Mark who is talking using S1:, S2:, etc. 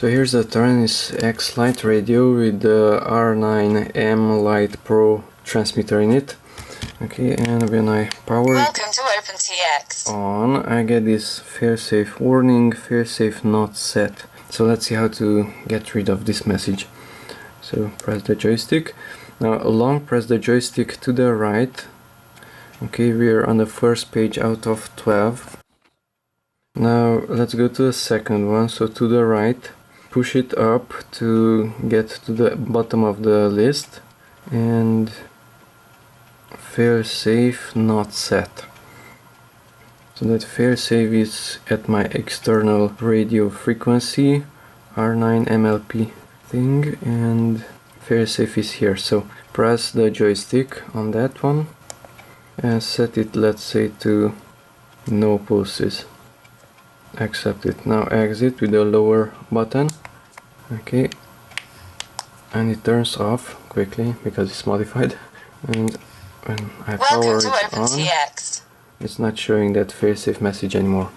S1: So here's the Taranis X-Lite radio with the R9M Lite Pro transmitter in it. Okay, and when I power it on, I get this failsafe warning, failsafe not set. So let's see how to get rid of this message. So press the joystick. Now long press the joystick to the right. Okay, we're on the first page out of 12. Now let's go to the second one, so to the right. Push it up to get to the bottom of the list and failsafe not set. So that failsafe is at my external radio frequency R9M Lite thing, and failsafe is here. So press the joystick on that one and set it, let's say, to no pulses. Accept it. Now exit with the lower button. Okay, and it turns off quickly because it's modified. And when I power it on, it's not showing that failsafe message anymore.